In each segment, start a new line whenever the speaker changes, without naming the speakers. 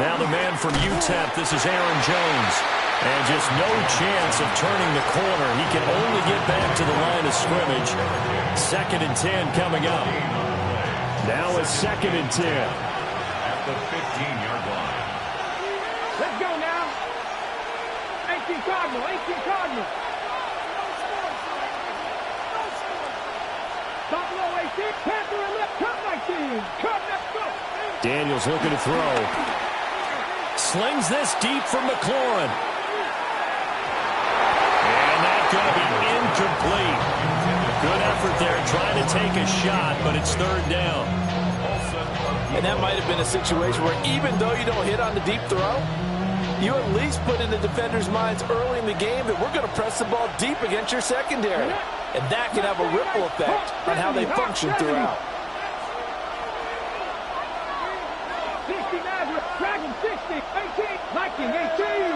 Now the man from UTEP, this is Aaron Jones. And just no chance of turning the corner. He can only get back to the line of scrimmage. 2nd and 10 coming up. Now it's 2nd and 10.
At the 15-yard line.
Let's go now. 18 Cardinal, 18 Cardinal. Top low 18, Panther and left, cut 19. Cut, let's go.
Daniels looking to throw. Slings this deep from McLaurin. And that's going to be incomplete. Good effort there trying to take a shot, but it's 3rd down.
And that might have been a situation where even though you don't hit on the deep throw, you at least put in the defenders' minds early in the game that we're going to press the ball deep against your secondary. And that can have a ripple effect on how they function throughout.
60 Maverick, Dragon 60, 18, Viking 18,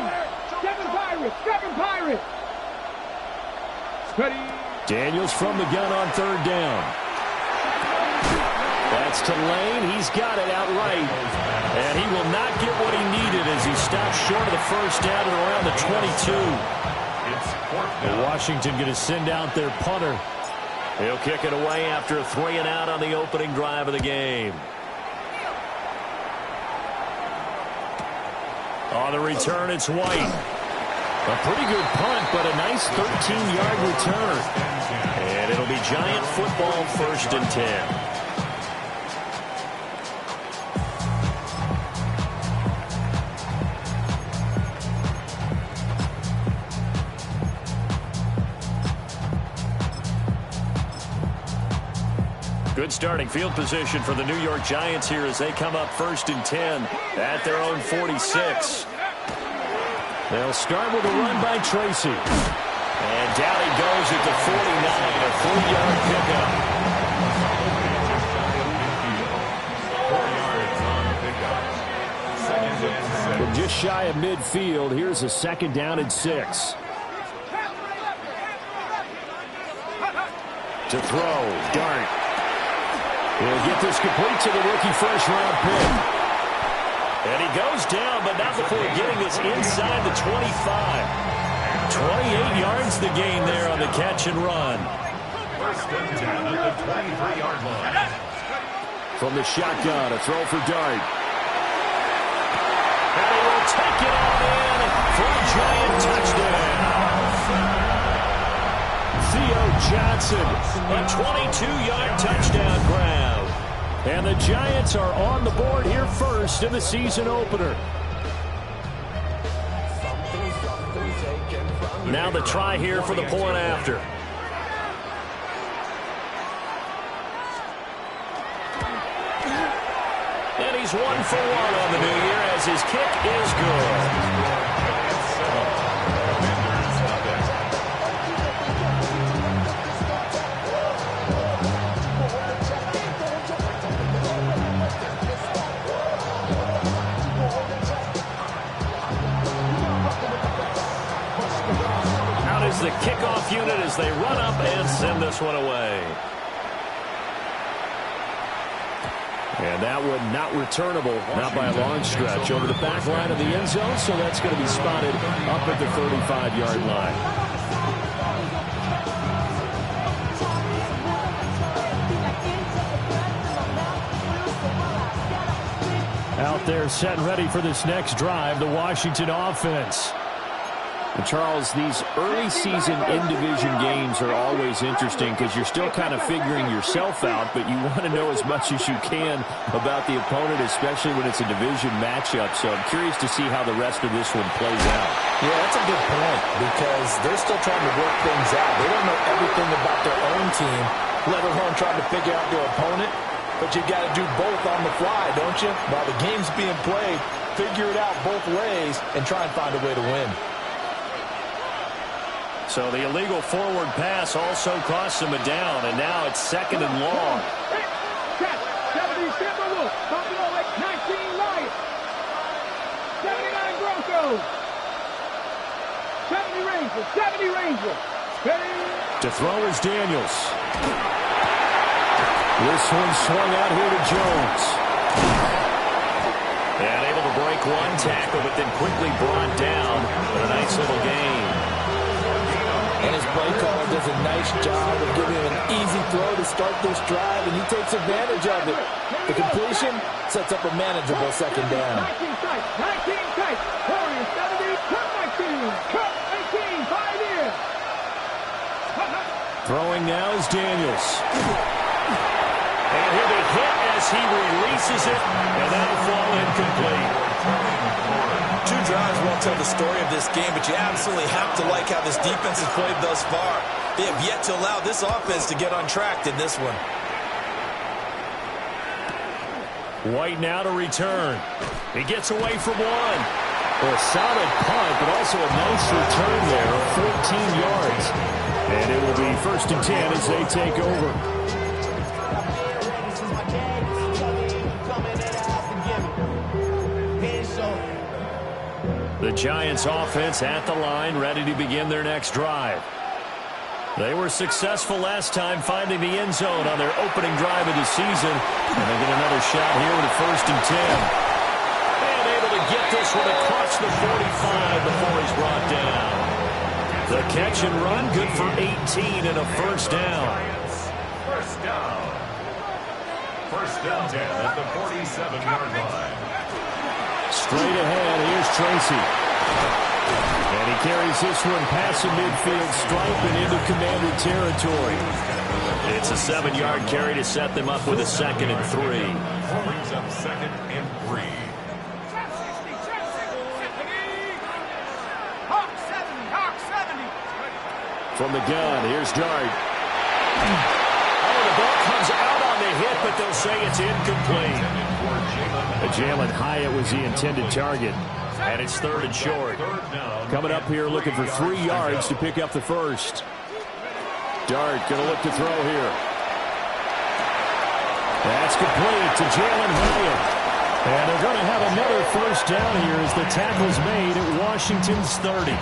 7 Pirates, 7 Pirates. Steady.
Daniels from the gun on 3rd down. That's to Lane. He's got it outright. And he will not get what he needed as he stops short of the 1st down at around the 22. And Washington going to send out their punter. He'll kick it away after a 3-and-out on the opening drive of the game. On the return, it's White. A pretty good punt, but a nice 13-yard return. And it'll be Giant football, 1st and 10. Good starting field position for the New York Giants here as they come up 1st and 10 at their own 46. They'll start with a run by Tracy. And down he goes at the 49, a 3-yard pickup. From just shy of midfield, here's a 2nd down and 6. To throw, Dart. He'll get this complete to the rookie first-round pick. And he goes down, but not before getting this inside the 25. 28 yards the gain there on the catch and run.
1st and 10 at the 23-yard line.
From the shotgun, a throw for Dart. And he will take it on in for a Giant touchdown. Theo Johnson, a 22-yard touchdown grab. And the Giants are on the board here first in the season opener. Now the try here for the point after. And he's 1 for 1 on the new year as his kick is good. The kickoff unit as they run up and send this one away. And that one not returnable, not by a long stretch, over the back line of the end zone, so that's going to be spotted up at the 35-yard line. Out there set and ready for this next drive, the Washington offense. And Charles, these early season in-division games are always interesting because you're still kind of figuring yourself out, but you want to know as much as you can about the opponent, especially when it's a division matchup. So I'm curious to see how the rest of this one plays out.
Yeah, that's a good point because they're still trying to work things out. They don't know everything about their own team, let alone trying to figure out their opponent. But you got to do both on the fly, don't you? While the game's being played, figure it out both ways and try and find a way to win.
So the illegal forward pass also costs him a down, and now it's 2nd and long.
70 Timberwolves, Buffalo 19 Lions, 79 Broncos, 70 Rangers, 70 Rangers.
To throw is Daniels. This one swung out here to Jones. And able to break one tackle, but then quickly brought down. But a nice little gain.
And his play caller does a nice job of giving him an easy throw to start this drive, and he takes advantage of it. The completion sets up a manageable second down.
19 tight. Warriors 70, cut 19, cut 18, 5 in.
Throwing now is Daniels. And he'll be hit as he releases it, and that'll fall incomplete.
Two drives won't tell the story of this game, but you absolutely have to like how this defense has played thus far. They have yet to allow this offense to get on track in this one.
White now to return. He gets away from one. Well, a solid punt, but also a nice return there of 14 yards. And it will be 1st and 10 as they take over. The Giants offense at the line, ready to begin their next drive. They were successful last time finding the end zone on their opening drive of the season. And they get another shot here with a 1st and 10. And able to get this one across the 45 before he's brought down. The catch and run, good for 18 and a 1st down.
First down. 1st and 10 at the 47-yard line.
Straight ahead, here's Tracy. And he carries this one past the midfield stripe and into Commander territory. It's a 7-yard carry to set them up with a 2nd and 3.
Brings up 2nd and 3.
From the gun, here's Dart. Oh, the ball comes out on the hit, but they'll say it's incomplete. Jalen Hyatt was the intended target. And it's 3rd and short. Coming up here looking for 3 yards to pick up the 1st. Dart going to look to throw here. That's complete to Jalen Hyatt. And they're going to have another 1st down here as the tackle's made at Washington's 30.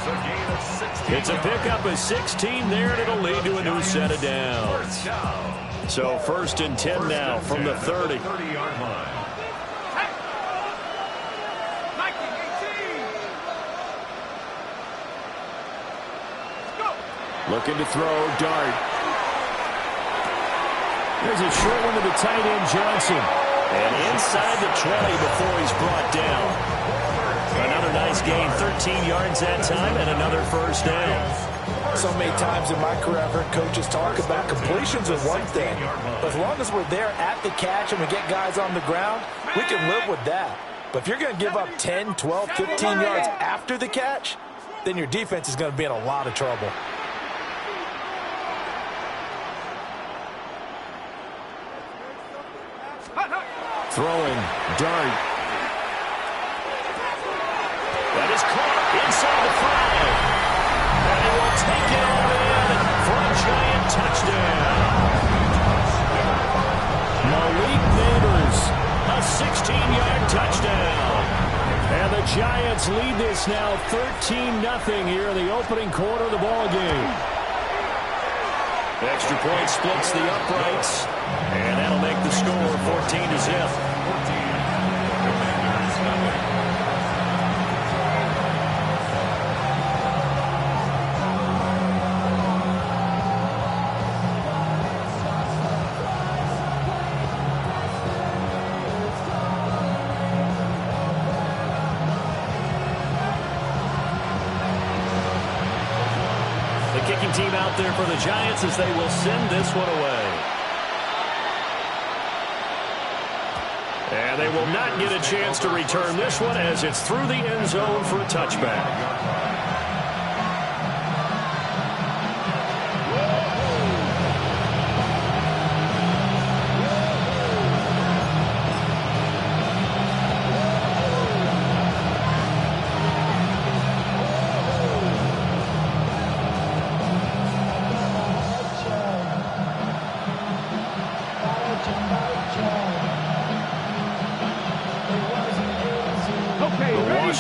It's a pickup of 16 there, and it'll lead to a new set of downs. So 1st and 10 now from the 30. Looking to throw, Dart. There's a short one to the tight end, Johnson. And inside the 20 before he's brought down. Another nice gain, 13 yards that time, and another 1st down.
So many times in my career, I've heard coaches talk about completions are one thing. But as long as we're there at the catch and we get guys on the ground, we can live with that. But if you're going to give up 10, 12, 15 yards after the catch, then your defense is going to be in a lot of trouble.
Throwing, Dart. That is caught inside the 5. And he will take it all in for a Giant touchdown. Malik Neighbors, a 16-yard touchdown. And the Giants lead this now 13-0 here in the opening quarter of the ball game. Extra point splits the uprights, and that'll make the score 14-0. Kicking team out there for the Giants as they will send this one away. And they will not get a chance to return this one as it's through the end zone for a touchback.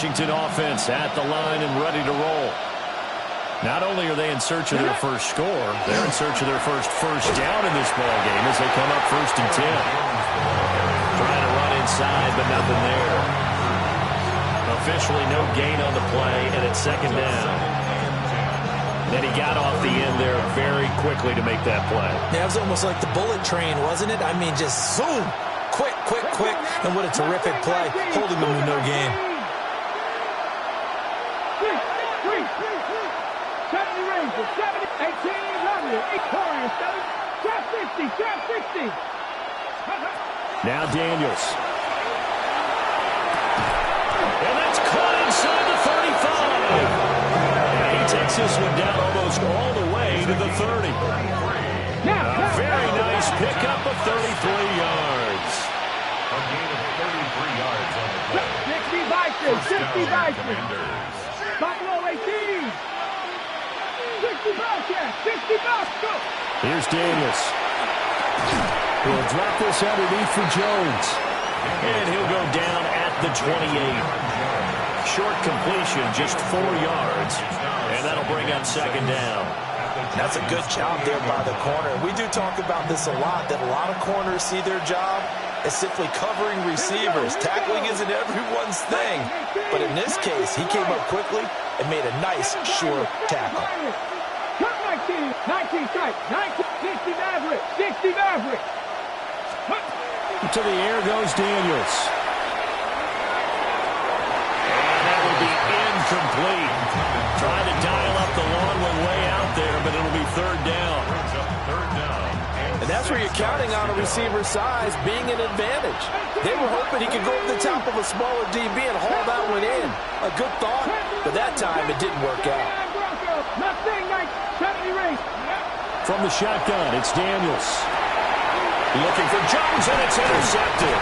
Washington offense at the line and ready to roll. Not only are they in search of their first score, they're in search of their first down in this ball game as they come up 1st and 10. Trying to run inside, but nothing there. officially no gain on the play, and it's second down. Then he got off the end there very quickly to make that play.
Yeah, it was almost like the bullet train, wasn't it? I mean, just zoom. Quick, quick, quick. And what a terrific play, holding them with no gain.
70 Rangers, 70, 18, Lovely, 8 corners, 7, 50, 60.
Now Daniels. And that's caught inside the 35. And he takes this one down almost all the way to the 30. A very nice pickup of 33 yards.
A gain of 33 yards on the play.
60 Vikings, 60 Vikings.
Commanders.
Buffalo 18. 60 Bobcats, 60 Bobcats.
Here's Daniels. He'll drop this underneath for Jones. And he'll go down at the 28. Short completion, just 4 yards. And that'll bring up second down.
That's a good job there by the corner. We do talk about this a lot, that a lot of corners see their job as simply covering receivers. Tackling isn't everyone's thing. But in this case, he came up quickly and made a nice, sure tackle.
Cut 19 strike, 60 Maverick, 60 Maverick.
To the air goes Daniels. And that will be incomplete. Trying to dial up the long one way out there, but it'll be third down.
And that's where you're counting on a receiver's size being an advantage. They were hoping he could go over the top of a smaller DB and haul that one in. A good thought, but that time it didn't work out.
From the shotgun, it's Daniels. Looking for Jones, and it's intercepted.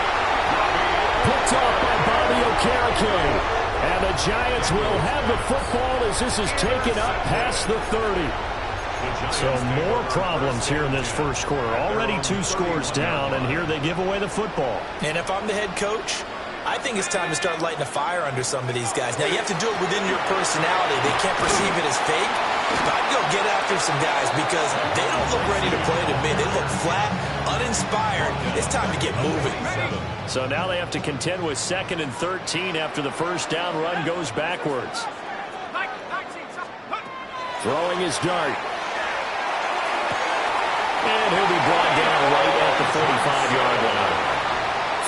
Picked off by Bobby Okereke. And the Giants will have the football as this is taken up past the 30. So more problems here in this first quarter. Already 2 scores down, and here they give away the football.
And if I'm the head coach, I think it's time to start lighting a fire under some of these guys. Now, you have to do it within your personality. They can't perceive it as fake. But I'd go get after some guys because they don't look ready to play to me. They look flat, uninspired. It's time to get moving.
So now they have to contend with 2nd and 13 after the first down run goes backwards. Throwing his dart. And he'll be brought down right at the 45-yard line.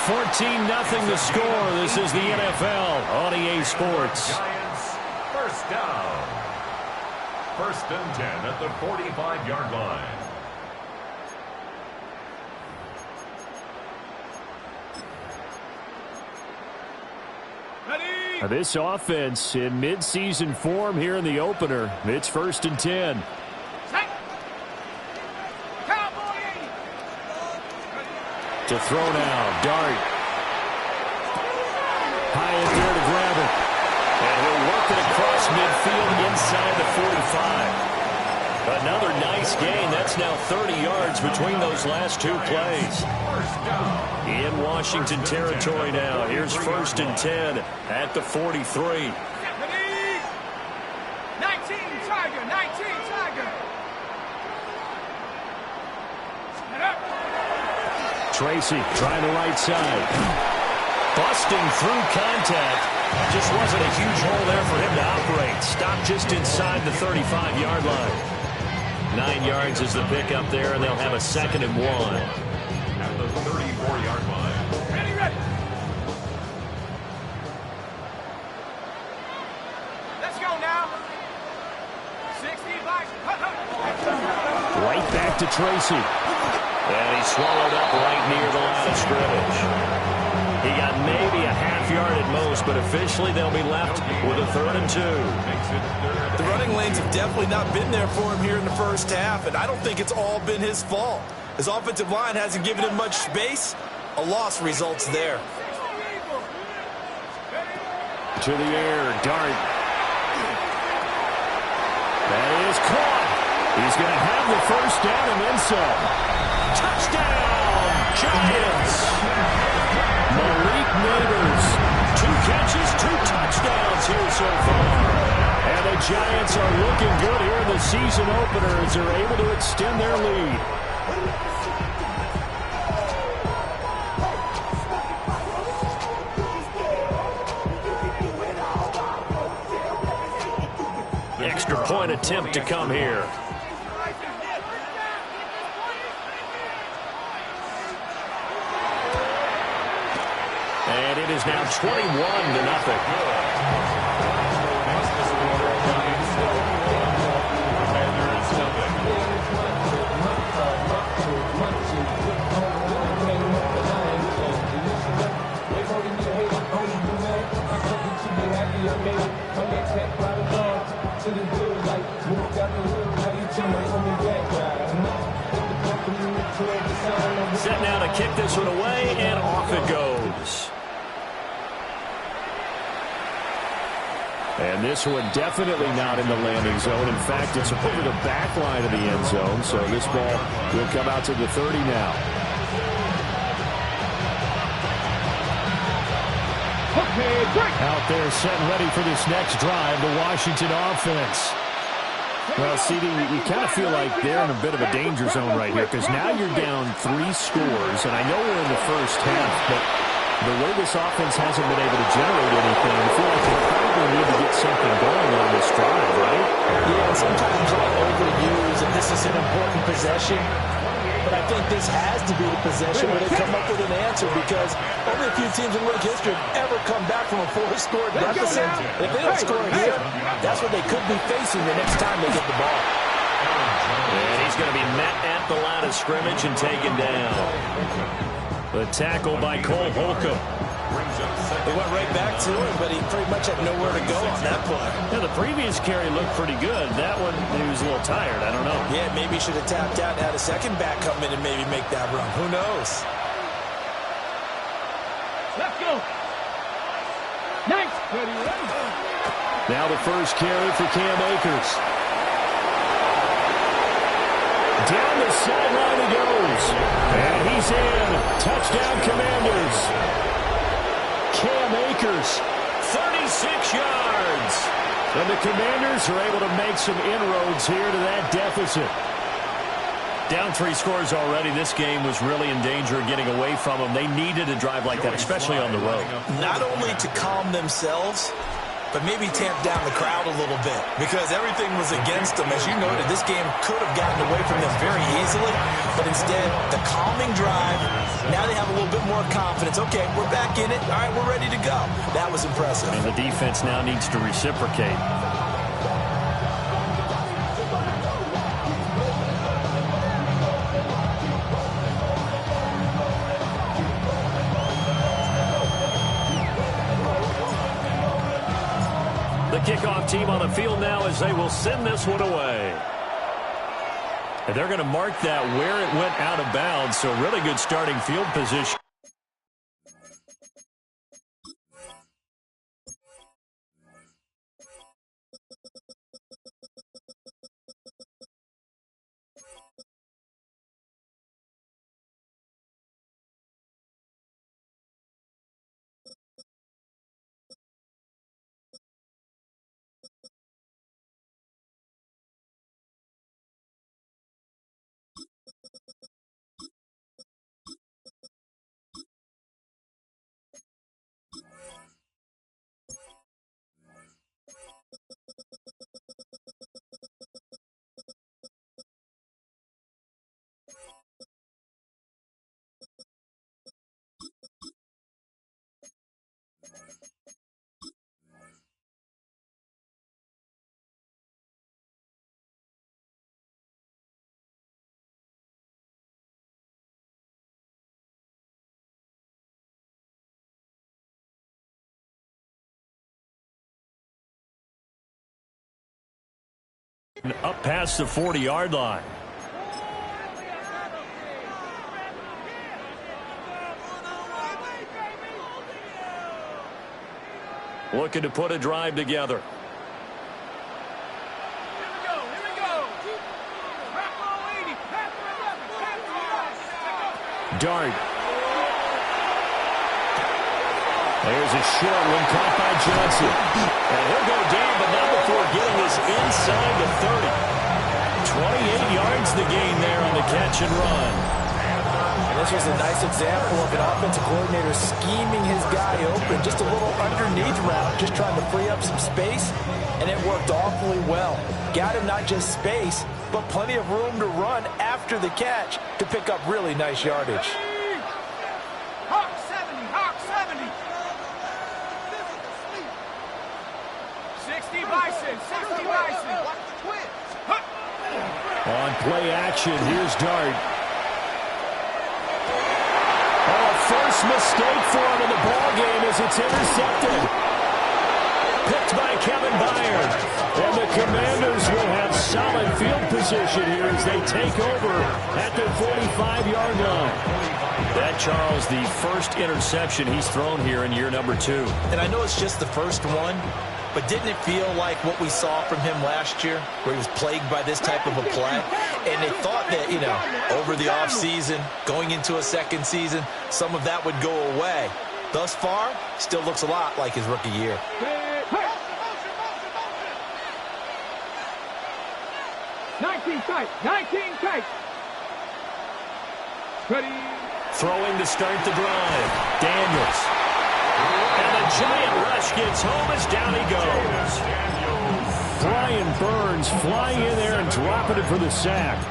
14-0 the score. This is the NFL on EA Sports.
Giants, first down. 1st and 10 at the 45-yard line.
Ready?
This offense in midseason form here in the opener. It's 1st and 10. To throw now, Dart. High in there to grab it. And he'll work it across midfield inside the 45. Another nice gain. That's now 30 yards between those last 2 plays. In Washington territory now. Here's 1st and 10 at the 43.
19 Tiger, 19 Tiger.
Tracy trying the right side. Busting through contact. Just wasn't a huge hole there for him to operate. Stopped just inside the 35-yard line. 9 yards is the pickup there, and they'll have a 2nd and 1.
At the 34-yard line.
Ready, ready. Let's go now. 60 bikes.
Right back to Tracy. And he swallowed up right near the line of scrimmage. He got maybe a half yard at most, but officially they'll be left with a 3rd and 2.
The running lanes have definitely not been there for him here in the first half, and I don't think it's all been his fault. His offensive line hasn't given him much space. A loss results there.
To the air, Dart. That is caught. He's going to have the first down and then some. Touchdown, Giants. Malik Neighbors. 2 catches, 2 touchdowns here so far. And the Giants are looking good here in the season opener as they're able to extend their lead. three-point attempt to come here. And it is now 21-0. Set now to kick this one away, and off it goes. And this one definitely not in the landing zone. In fact, it's over the back line of the end zone, so this ball will come out to the 30 now. Out there set and ready for this next drive, the Washington offense. Well, CD, you kind of feel like they're in a bit of a danger zone right here because now you're down 3 scores, and I know we're in the first half, but the way this offense hasn't been able to generate anything, I feel like they probably need to get something going on this drive, right?
Yeah, and sometimes I overuse, and this is an important possession, but I think this has to be the possession where they come up with an answer because only a few teams in league history have ever come back from a 4-score deficit. If they don't score here, that's what they could be facing the next time they get the ball.
And he's going to be met at the line of scrimmage and taken down. The tackle by Cole Holcomb.
They went right back to him, but he pretty much had nowhere to go on that play.
Yeah, the previous carry looked pretty good. That one, he was a little tired. I don't know.
Yeah, maybe he should have tapped out and had a second back come in and maybe make that run. Who knows?
Let's go. Nice.
Now the first carry for Cam Akers. Down the sideline he goes. And he's in. Touchdown, Commanders. Cam Akers, 36 yards. And the Commanders are able to make some inroads here to that deficit. Down 3 scores already. This game was really in danger of getting away from them. They needed a drive like that, especially on the road.
Not only to calm themselves, but maybe tamp down the crowd a little bit because everything was against them. As you noted, this game could have gotten away from them very easily, but instead, the calming drive, now they have a little bit more confidence. Okay, we're back in it. All right, we're ready to go. That was impressive.
And the defense now needs to reciprocate. Kickoff team on the field now as they will send this one away. And they're going to mark that where it went out of bounds, so really good starting field position. Up past the 40-yard line. Looking to put a drive together. Dart. There's a short one caught by Johnson. And he'll go down, but not before getting this inside the 30. 28 yards the gain there on the catch and run.
And this was a nice example of an offensive coordinator scheming his guy guy open. Just a little underneath route, just trying to free up some space, and it worked awfully well. Got him not just space, but plenty of room to run after the catch to pick up really nice yardage.
Hawk 70, Hawk 70. 60 Bison, 60 Bison.
On play action, here's Dart. Oh, first mistake for him in the ballgame as it's intercepted. Picked by Kevin Byard. And the Commanders will have solid field position here as they take over at their 45-yard line. That, Charles, the first interception he's thrown here in year number 2.
And I know it's just the first one, but didn't it feel like what we saw from him last year, where he was plagued by this type of a play? And they thought that, you know, over the offseason, going into a second season, some of that would go away. Thus far, still looks a lot like his rookie year.
19 tight, 19 tight. Ready.
Throwing to start the drive. Daniels. And a giant rush gets home as down he goes. Brian Burns flying in there and dropping it for the sack.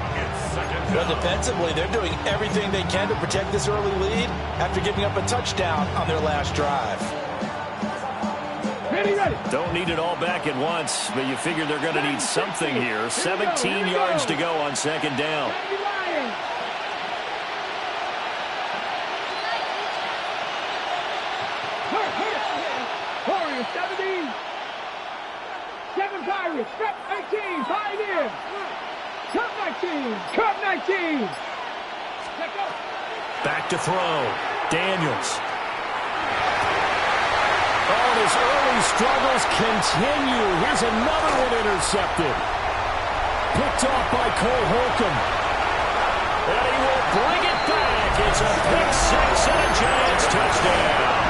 But defensively, they're doing everything they can to protect this early lead after giving up a touchdown on their last drive.
Ready, ready.
Don't need it all back at once, but you figure they're going to need something here. 17 yards to go on second down.
Warriors 70. 7 Pirates. Cut 18. 5 in. Cut 19. Cut 19. Let's go.
Back to throw. Daniels. Oh, his early struggles continue. Here's another one intercepted. Picked off by Cole Holcomb. And he will bring it back. It's a pick six and a Giants touchdown.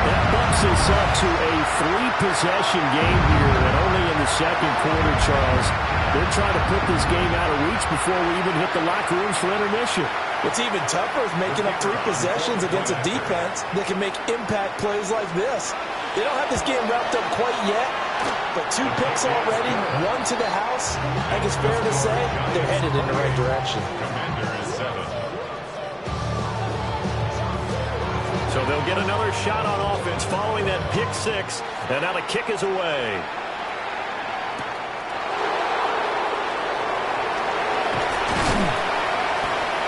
That bumps us up to a 3-possession game here, and only in the second quarter, Charles. They're trying to put this game out of reach before we even hit the locker rooms for intermission.
What's even tougher is making up 3 possessions against a defense that can make impact plays like this. They don't have this game wrapped up quite yet, but 2 picks already, 1 to the house. I think it's fair to say they're headed in the right direction.
So they'll get another shot on offense following that pick six, and now the kick is away.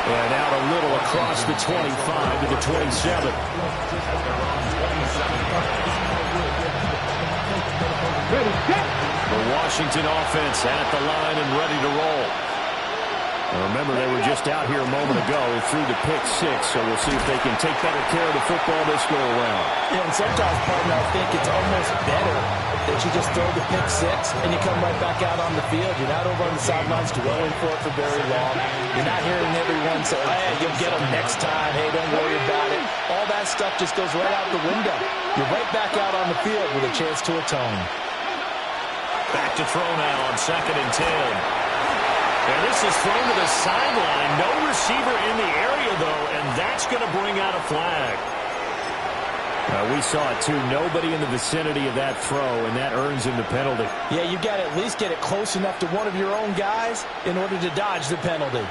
And out a little across the 25 to the 27. The Washington offense at the line and ready to roll. Now remember, they were just out here a moment ago. They threw the pick six, so we'll see if they can take better care of the football this go around.
Yeah, and sometimes, partner, I think it's almost better that you just throw the pick six and you come right back out on the field. You're not over on the sidelines dwelling for it for very long. You're not hearing everyone say, hey, you'll get them next time. Hey, don't worry about it. All that stuff just goes right out the window. You're right back out on the field with a chance to atone.
Back to throw now on 2nd and 10. And this is thrown to the sideline. No receiver in the area, though, and that's going to bring out a flag. We saw it, too. Nobody in the vicinity of that throw, and that earns him the penalty.
Yeah, you've got to at least get it close enough to one of your own guys in order to dodge the penalty.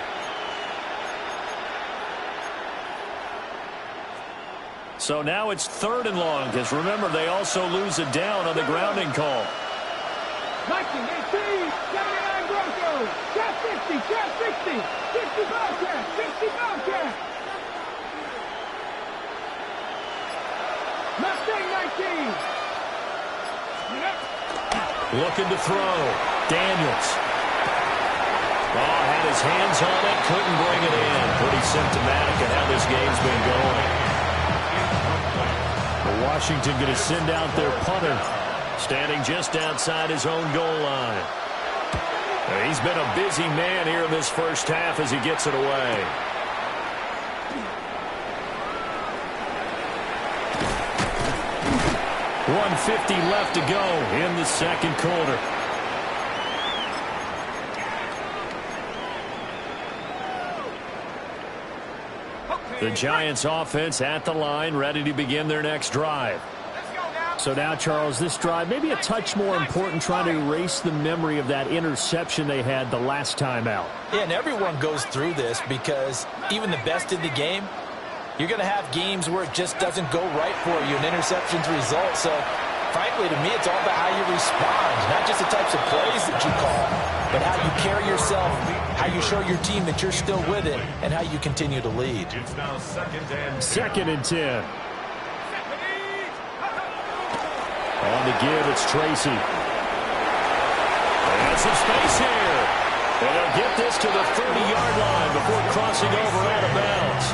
So now it's 3rd and long, because remember, they also lose a down on the grounding call.
19, 18, 79 Broncos. Shot 60, shot 60. 60 Bobcat, 60 Bobcat. Mustang 19.
Looking to throw. Daniels. Oh, had his hands on it, couldn't bring it in. Pretty symptomatic of how this game's been going. Washington going to send out their punter, standing just outside his own goal line. He's been a busy man here in this first half as he gets it away. .150 left to go in the second quarter. The Giants offense at the line, ready to begin their next drive. So now, Charles, this drive maybe a touch more important, trying to erase the memory of that interception they had the last time out.
Yeah, and everyone goes through this because even the best in the game, you're going to have games where it just doesn't go right for you, and interceptions result. So, frankly, to me, it's all about how you respond, not just the types of plays that you call, but how you carry yourself, how you show your team that you're still with it, and how you continue to lead.
It's now
second and 10. On the give, it's Tracy. And some space here. And they'll get this to the 30-yard line before crossing over out of bounds.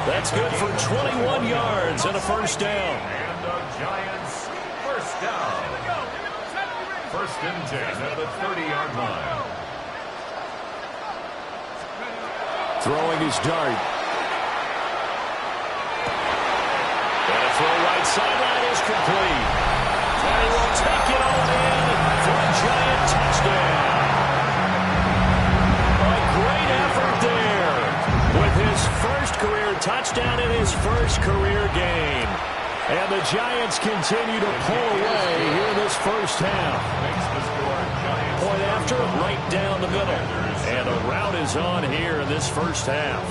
That's good for 21 yards and a first down.
And the Giants first down. First and 10 at the 30-yard line.
Throwing his dart. And a throw right sideline is complete. And he will take it all in for a Giant touchdown. A great effort there with his first career touchdown in his first career game. And the Giants continue to pull away here in this first half. Point after, right down the middle. And the route is on here in this first half.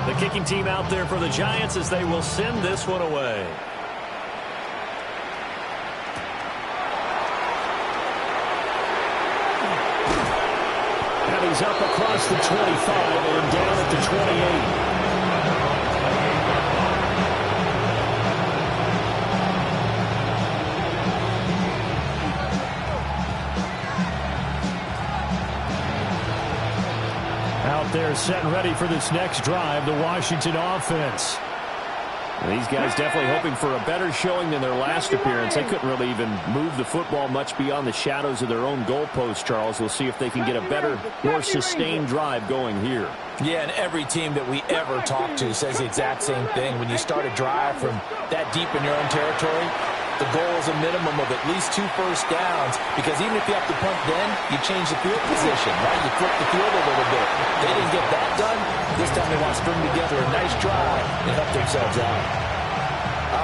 The kicking team out there for the Giants as they will send this one away. And he's up across the 25 and down at the 28. They're set and ready for this next drive, the Washington offense. These guys definitely hoping for a better showing than their last appearance. They couldn't really even move the football much beyond the shadows of their own goalpost, Charles. We'll see if they can get a better, more sustained drive going here.
Yeah, and every team that we ever talk to says the exact same thing. When you start a drive from that deep in your own territory, the goal is a minimum of at least 2 first downs, because even if you have to punt then, you change the field position, right? You flip the field a little bit. They didn't get that done. This time they want to string together a nice drive and help themselves out.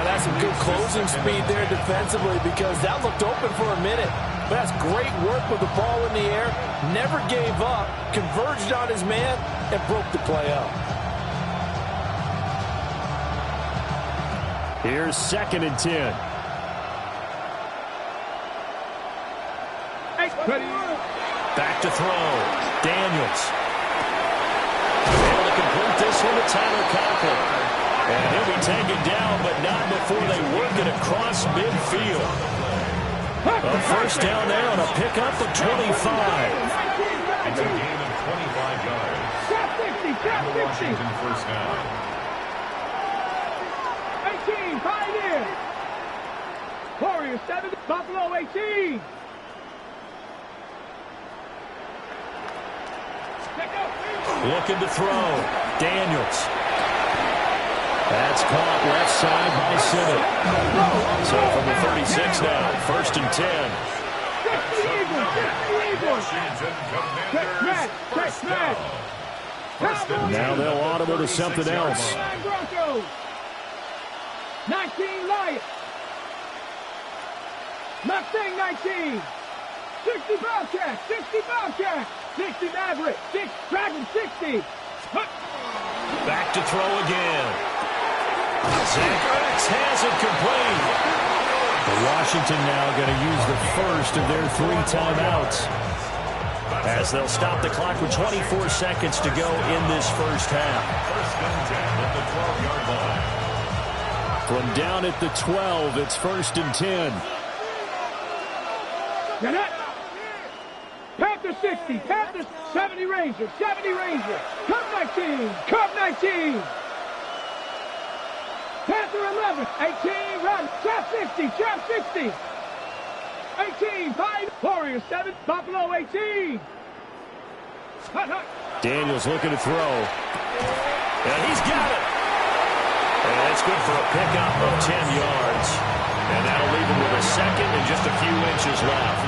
That's some good closing speed there defensively, because that looked open for a minute. But that's great work with the ball in the air. Never gave up, converged on his man, and broke the play up.
Here's second and 10. Back to throw. Daniels. Able to complete this one to Tyler Conklin. And he'll be taken down, but not before they work it across midfield. A first down there on a pickup of 25.
It's a gain of 25 yards. And the Washington first down.
18, Pioneer. Warriors 7, Buffalo 18.
Looking to throw. Daniels. That's caught left side by Simmons. So from the 36 now, first and 10. Now they'll audible to something else.
19 Lions. Mustang 19. 60 Bobcats. 60 Bobcats. 60 Maverick. 6 Dragon 60.
Back to throw again. Zach Ertz has it complete. Washington now going to use the first of their 3 timeouts, as they'll stop the clock with 24 seconds to go in this first half.
First and 10 at the 12-yard line.
From down at the 12, it's first and 10.
Panther 60, Panther 70 Ranger, 70 Ranger, Cub 19, Cub 19. Panther 11, 18, run, Trap 60, Trap 60. 18, 5, Warriors 7, Buffalo 18.
Daniels looking to throw. And he's got it. And it's good for a pickup of 10 yards. And that'll leave him with a second and just a few inches left.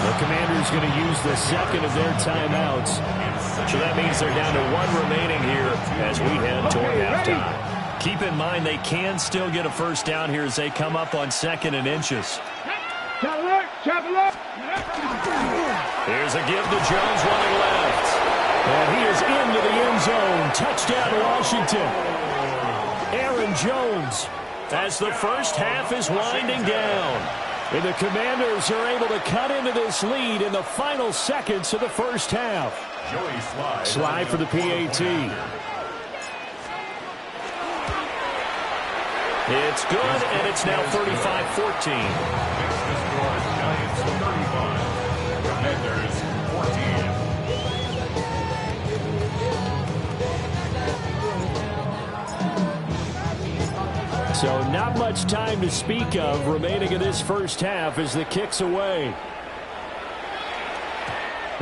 The Commanders going to use the second of their timeouts. So that means they're down to one remaining here as we head toward halftime. Keep in mind they can still get a first down here as they come up on second and inches. Here's a give to Jones running left. And he is into the end zone. Touchdown, Washington. Aaron Jones as the first half is winding down. And the Commanders are able to cut into this lead in the final seconds of the first half. Slide for the PAT. It's good, and it's now 35-14. Giants 35. Commanders 14. So not much time to speak of remaining in this first half as the kick's away.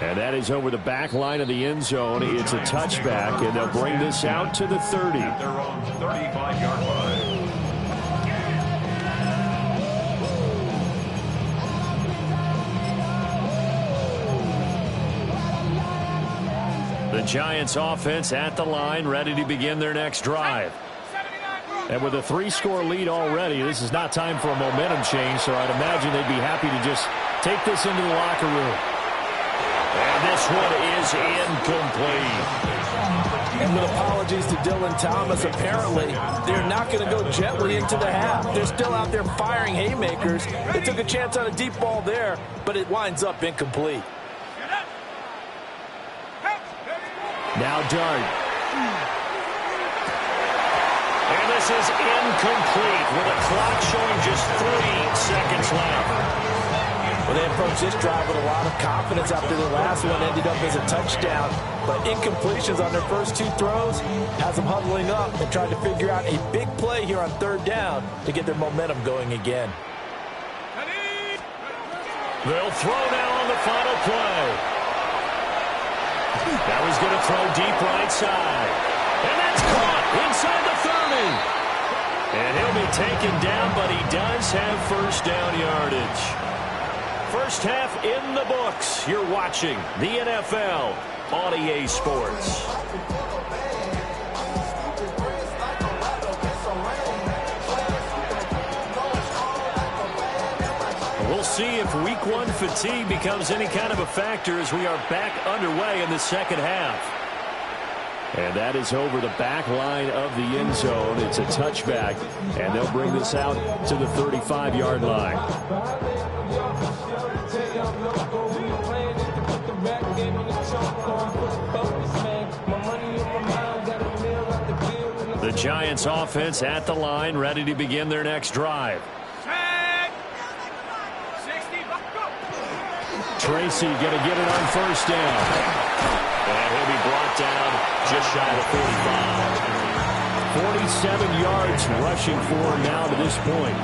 And that is over the back line of the end zone. It's a touchback, and they'll bring this out to the 30. At their own 35-yard line. The Giants offense at the line, ready to begin their next drive. And with a 3-score lead already, this is not time for a momentum change, so I'd imagine they'd be happy to just take this into the locker room. And this one is incomplete.
And with apologies to Dylan Thomas, apparently they're not going to go gently into the half. They're still out there firing haymakers. They took a chance on a deep ball there, but it winds up incomplete.
Now Dart. And this is incomplete with a clock showing just 3 seconds left.
Well, they approached this drive with a lot of confidence after their last one ended up as a touchdown. But incompletions on their first 2 throws has them huddling up and trying to figure out a big play here on 3rd down to get their momentum going again.
They'll throw now on the final play. That was going to throw deep right side. And that's caught inside the 30. And he'll be taken down, but he does have first down yardage. First half in the books. You're watching the NFL on EA Sports. We'll see if week 1 fatigue becomes any kind of a factor as we are back underway in the second half. And that is over the back line of the end zone. It's a touchback, and they'll bring this out to the 35-yard line. The Giants offense at the line, ready to begin their next drive. Tracy going to get it on first down. And he'll be brought down just shy of 45. 47 yards rushing for him now to this point.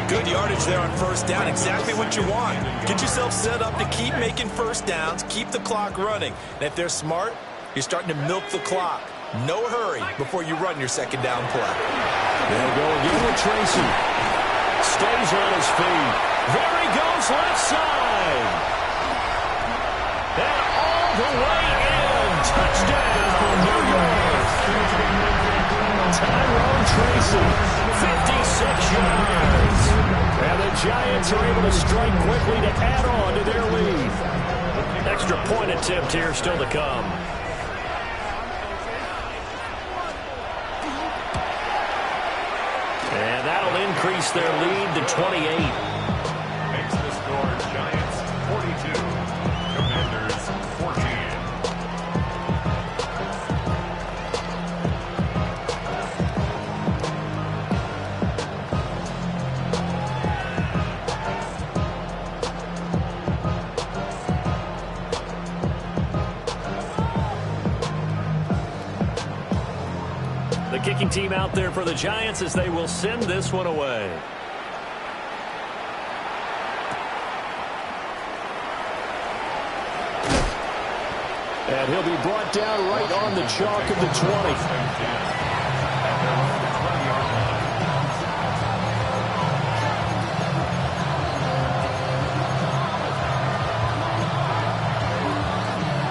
Good yardage there on first down. Exactly what you want. Get yourself set up to keep making first downs, keep the clock running. And if they're smart, you're starting to milk the clock. No hurry before you run your second down play.
They'll go again with Tracy. Stays on his feet. There he goes left side. And all the way in. Touchdown, New York. Tyrone Tracy, 56 yards. And the Giants are able to strike quickly to add on to their lead. Extra point attempt here still to come. And that'll increase their lead to 28.
Makes the score Giants 42. Commanders 14.
The kicking team out there for the Giants as they will send this one away. And he'll be brought down right on the chalk of the 20.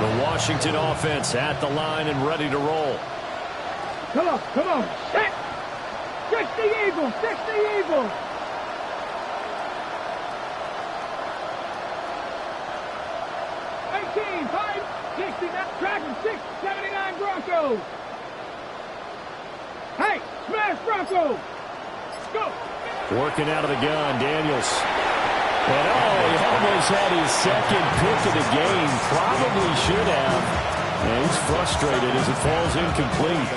The Washington offense at the line and ready to roll.
Come on, come on. Set. 60 Eagles, 60 Eagles. Dragon 679 Broncos. Hey, smash Broncos. Go.
Working out of the gun, Daniels. And he almost had his second pick of the game. Probably should have. And he's frustrated as it falls incomplete.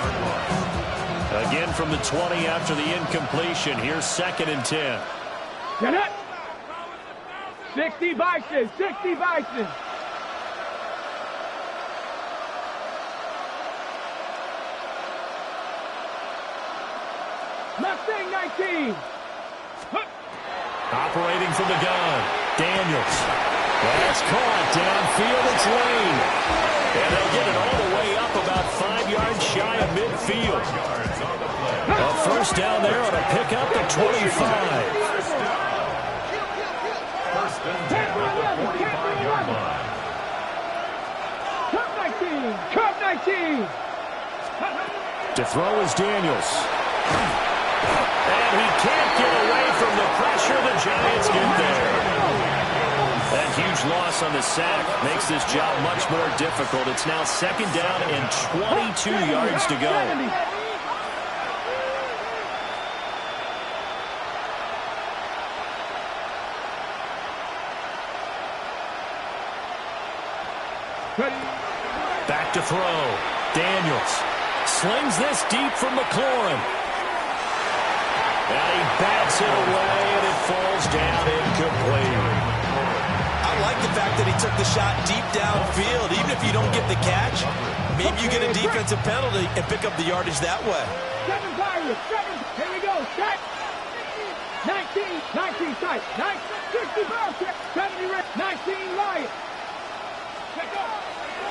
Again from the 20 after the incompletion. Here's 2nd and 10.
Get it. 60 Bison, 60 Bison. Mustang 19.
Operating from the gun. Daniels. That's caught downfield. It's Lane. And they'll get it all the way up about 5 yards shy of midfield. A first down there on a pickup at 25.
First and 10 at the 45-yard line.
Cup 19. Cup 19.
To throw is Daniels. And he can't get away from the pressure. The Giants get there. That huge loss on the sack makes this job much more difficult. It's now 2nd down and 22 yards to go. Back to throw. Daniels slings this deep from McLaurin. And he bats it away, and it falls down incomplete.
I like the fact that he took the shot deep downfield. Even if you don't get the catch, maybe you get a defensive penalty and pick up the yardage that way.
7 Pirates, 7. Here we go. Set. 19 tight. 65, 70 red. 19 Lions.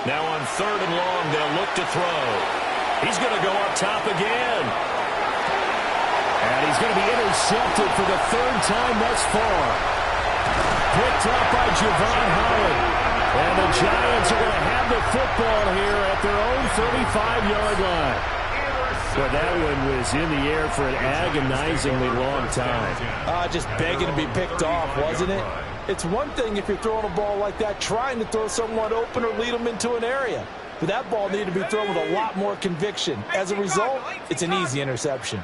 Now on 3rd and long, they'll look to throw. He's going to go up top again. And he's going to be intercepted for the 3rd time thus far. Picked up by Javon Holland. And the Giants are going to have the football here at their own 35-yard line. But that one was in the air for an agonizingly long time.
Just begging to be picked off, wasn't it? It's one thing if you're throwing a ball like that, trying to throw someone open or lead them into an area. But that ball needed to be thrown with a lot more conviction. As a result, it's an easy interception.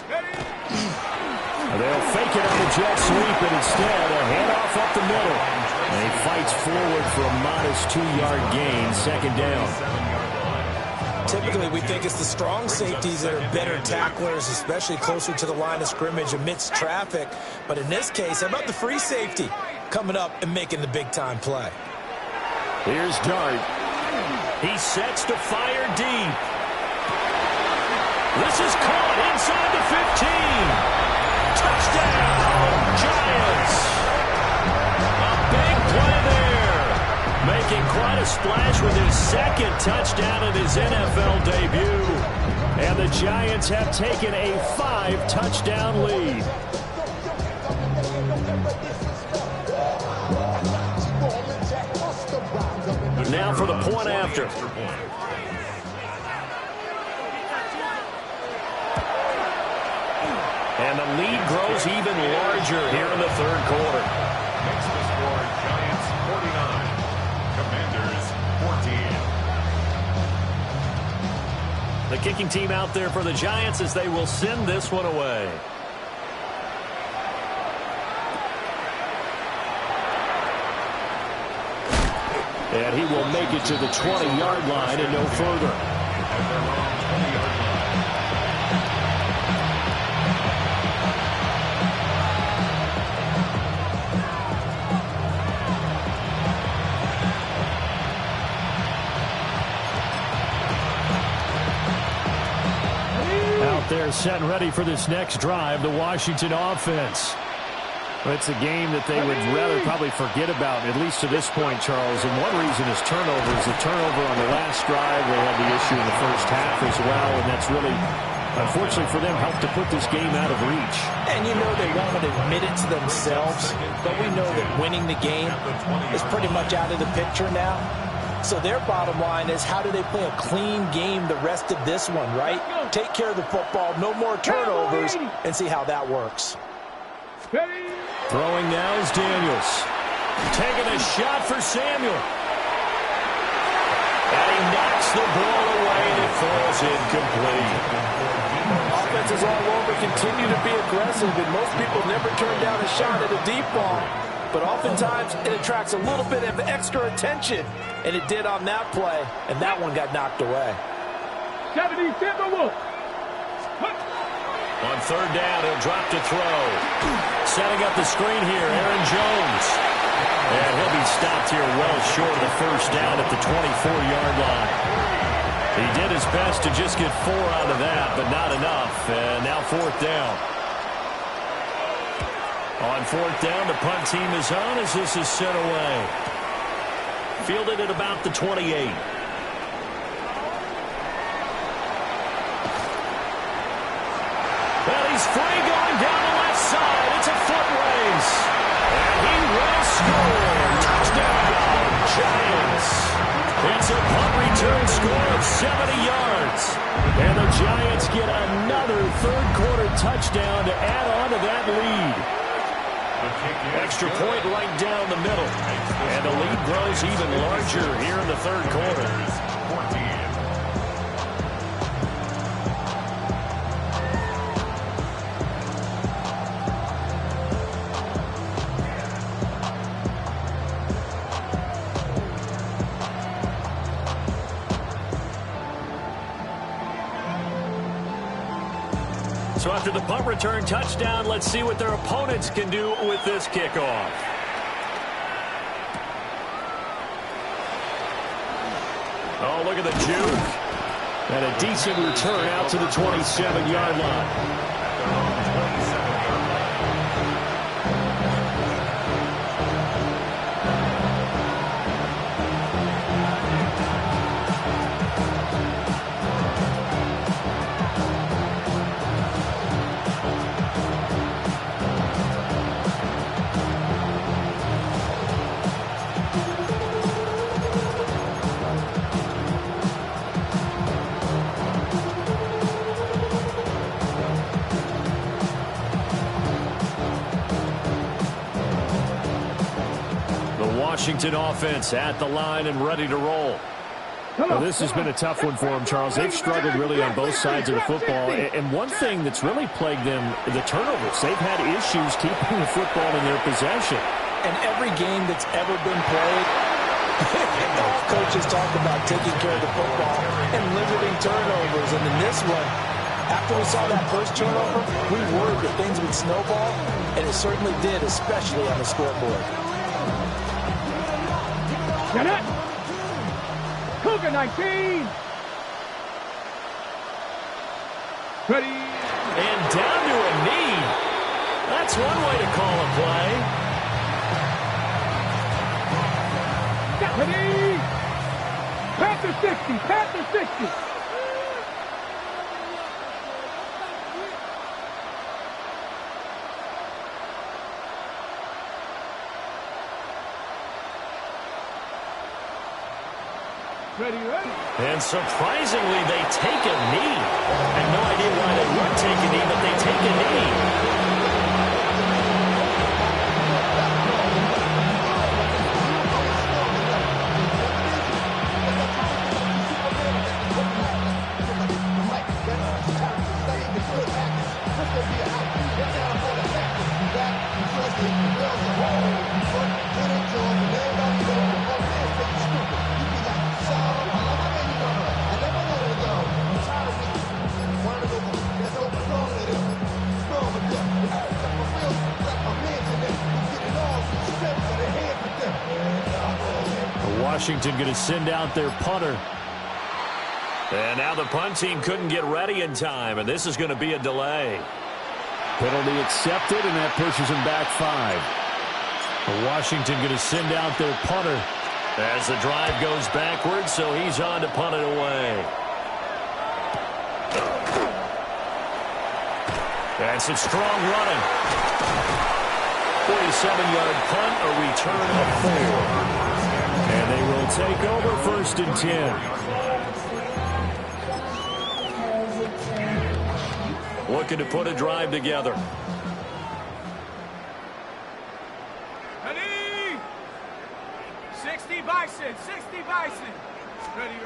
They'll fake it on the jet sweep, and instead a handoff up the middle. And he fights forward for a modest 2-yard gain, 2nd down.
Typically, we think it's the strong safeties that are better tacklers, especially closer to the line of scrimmage amidst traffic. But in this case, how about the free safety coming up and making the big-time play?
Here's Dart. He sets to fire deep. This is caught inside the 15. Touchdown, Giants. A big play there. Making quite a splash with his 2nd touchdown in his NFL debut. And the Giants have taken a 5-touchdown lead. Now for the point after. And the lead grows even larger here in the 3rd quarter.
Makes the score Giants 49, Commanders 14.
The kicking team out there for the Giants as they will send this one away. And he will make it to the 20-yard line and no further. Out there set and ready for this next drive, the Washington offense. Well, it's a game that they would rather probably forget about, at least to this point, Charles. And one reason is turnovers. The turnover on the last drive, they had the issue in the first half as well, and that's really, unfortunately for them, helped to put this game out of reach.
And you know they won't admit it to themselves, but we know that winning the game is pretty much out of the picture now. So their bottom line is, how do they play a clean game the rest of this one, right? Take care of the football, no more turnovers, and see how that works.
Throwing now is Daniels. Taking a shot for Samuel. And he knocks the ball away, and it falls incomplete.
Offenses all over continue to be aggressive, and most people never turn down a shot at a deep ball. But oftentimes, it attracts a little bit of extra attention, and it did on that play, and that one got knocked away.
70 Timberwolves.
On third down, he'll drop to throw. Setting up the screen here, Aaron Jones. And he'll be stopped here well short of the first down at the 24-yard line. He did his best to just get 4 out of that, but not enough. And now fourth down. On fourth down, the punt team is on as this is sent away. Fielded at about the 28. Well, he's free going down the left side. It's a foot race. And he will score. Touchdown, Giants. It's a punt return score of 70 yards. And the Giants get another third-quarter touchdown to add on to that lead. Extra point right down the middle. And the lead grows even larger here in the third quarter. So after the punt return touchdown, let's see what their opponents can do with this kickoff. Oh, look at the juke. And a decent return out to the 27-yard line. Washington offense at the line and ready to roll. Well, this has been a tough one for them, Charles. They've struggled really on both sides of the football. And one thing that's really plagued them, the turnovers. They've had issues keeping the football in their possession.
And every game that's ever been played, coaches talk about taking care of the football and limiting turnovers. And in this one, after we saw that first turnover, we worried that things would snowball, and it certainly did, especially on the scoreboard.
Get it! Cougar 19! Ready!
And down to a knee. That's one way to call a play.
Ready! Panther 60! Panther 60! Ready, ready.
And surprisingly, they take a knee. I have no idea why they would take a knee, but they take a knee. Washington going to send out their punter. And now the punt team couldn't get ready in time, and this is going to be a delay. Penalty accepted, and that pushes him back 5. Washington going to send out their punter as the drive goes backwards, so he's on to punt it away. And some strong running. 47-yard punt, a return of 4. And they will take over 1st and 10. Looking to put a drive together.
Ready? 60 Bison, 60 Bison. Ready.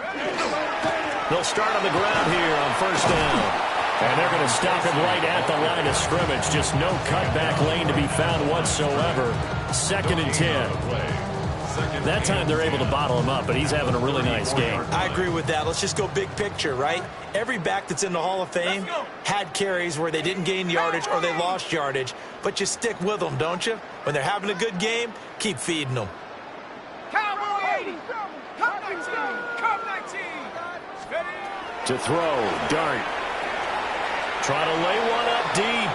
They'll start on the ground here on 1st down. And they're going to stop him right at the line of scrimmage. Just no cutback lane to be found whatsoever. 2nd and 10. That time they're able to bottle him up, but he's having a really nice game.
I agree with that. Let's just go big picture, right? Every back that's in the Hall of Fame had carries where they didn't gain yardage or they lost yardage. But you stick with them, don't you? When they're having a good game, keep feeding them.
Cowboy 80. Cup 19. Cup 19. Ready?
To throw, Dart. Trying to lay one up deep.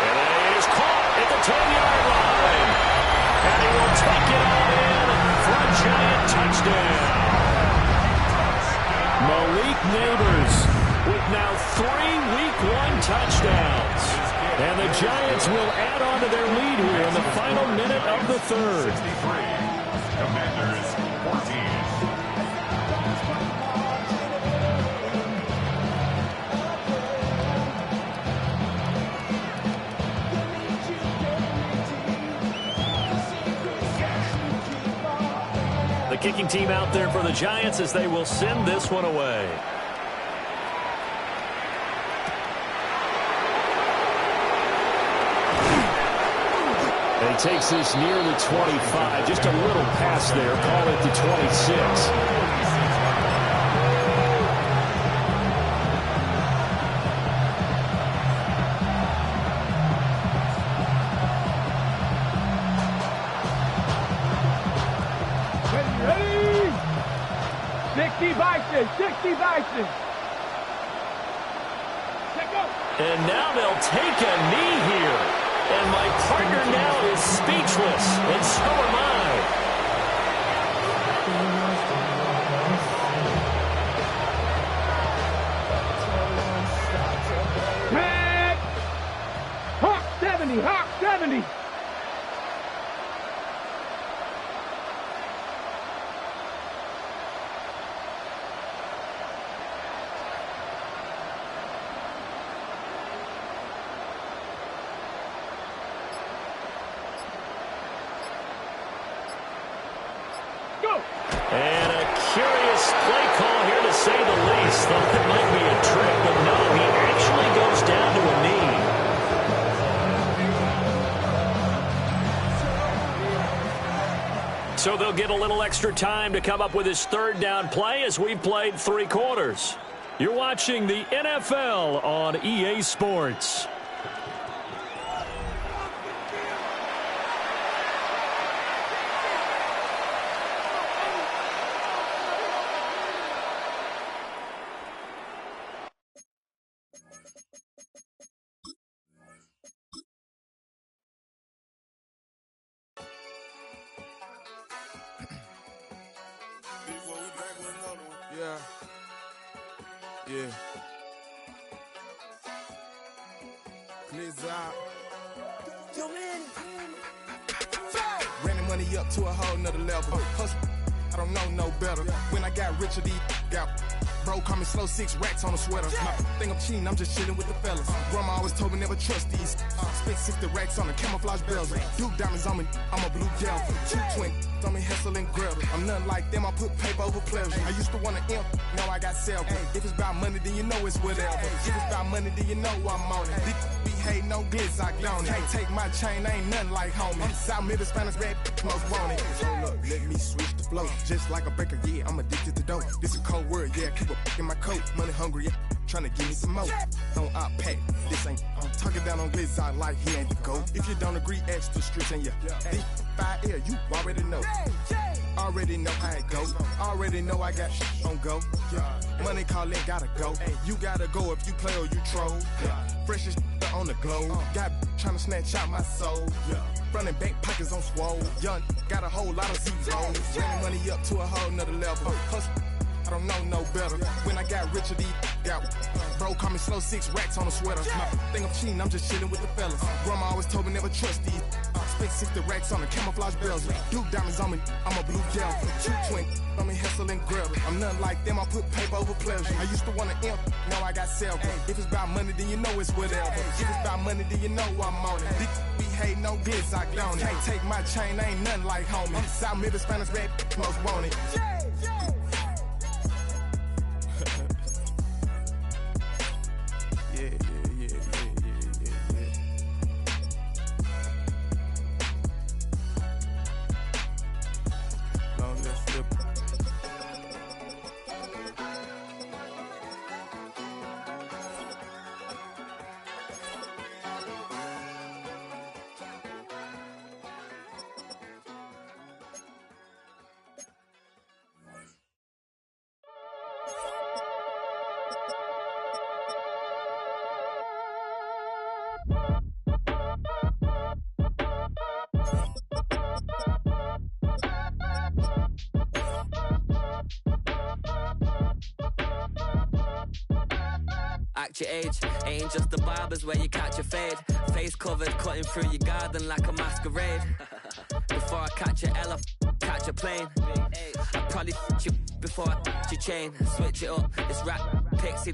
And it is caught at the 10-yard line. And he will take it all in for a giant touchdown. Malik Neighbors with now 3 Week 1 touchdowns. And the Giants will add on to their lead here in the final minute of the 3rd.
63. Commanders 14.
The kicking team out there for the Giants as they will send this one away. And he takes this near the 25. Just a little pass there. Call it the 26.
Ready? 60 Bison, 60 Bison. Check go.
And now they'll take a knee here. And my partner now is speechless. And so am I.
Tag. Hawk 70, Hawk 70.
And a curious play call here to say the least. Thought it might be a trick, but no, he actually goes down to a knee. So they'll get a little extra time to come up with his 3rd down play as we've played 3 quarters. You're watching the NFL on EA Sports.
Yeah. Clears out. Running money up to a whole nother level. Hustle, I don't know no better. When I got richer, these got bro, call me slow, 6 racks on a sweater. My think I'm cheating, I'm just chilling with the fellas. Grandma always told me never trust these. Spent 60 racks on a camouflage bells. Duke diamonds on me, I'm a blue devil. 220 on me, Hessel and Gretel. I'm nothing like them, I put paper over pleasure. I used to want to imp, now I got self. If it's about money, then you know it's whatever. If it's about money, then you know I'm on it. Be hate no glitz, I don't. Can't take my chain, ain't nothing like homie. South Middle Spanish red, most wanted. Hold up, let me switch the flow. Just like a baker, yeah, I'm addicted to dope. This a cold word, yeah, keep a in my coat. Money hungry, yeah, trying to give me some more. Don't I pack, this ain't, I'm talking down on glitz, I like he ain't the go. If you don't agree, ask the streets and yeah. This 5L, you already know. Already know how it go. Already know I got shit on go. Money calling, gotta go. You gotta go if you play or you troll. Fresh as on the globe. Got trying to snatch out my soul. Running back pockets on swole. Young, got a whole lot of zeros. Running money up to a whole nother level. Hustle, I don't know no better. When I got richer, these got bro call me slow 6 racks on a sweater. My think I'm cheating, I'm just chilling with the fellas. Grandma always told me never trust these. Spent 60 racks on the camouflage bells. Blue diamonds on me, I'm a blue devil. 220 on me, hustle and grab. I'm nothing like them, I put paper over pleasure. I used to want to imp, now I got several. If it's about money, then you know it's whatever. If it's about money, then you know I'm on it. We hate no glitz, I don't it. Can't take my chain, I ain't nothing like homie. South Memphis, Spanish rap, most want it.
Act your age, ain't just the barbers where you catch a fade. Face covered, cutting through your garden like a masquerade. Before I catch a L, catch a plane. I probably you before I catch your chain. Switch it up, it's rap, pixie.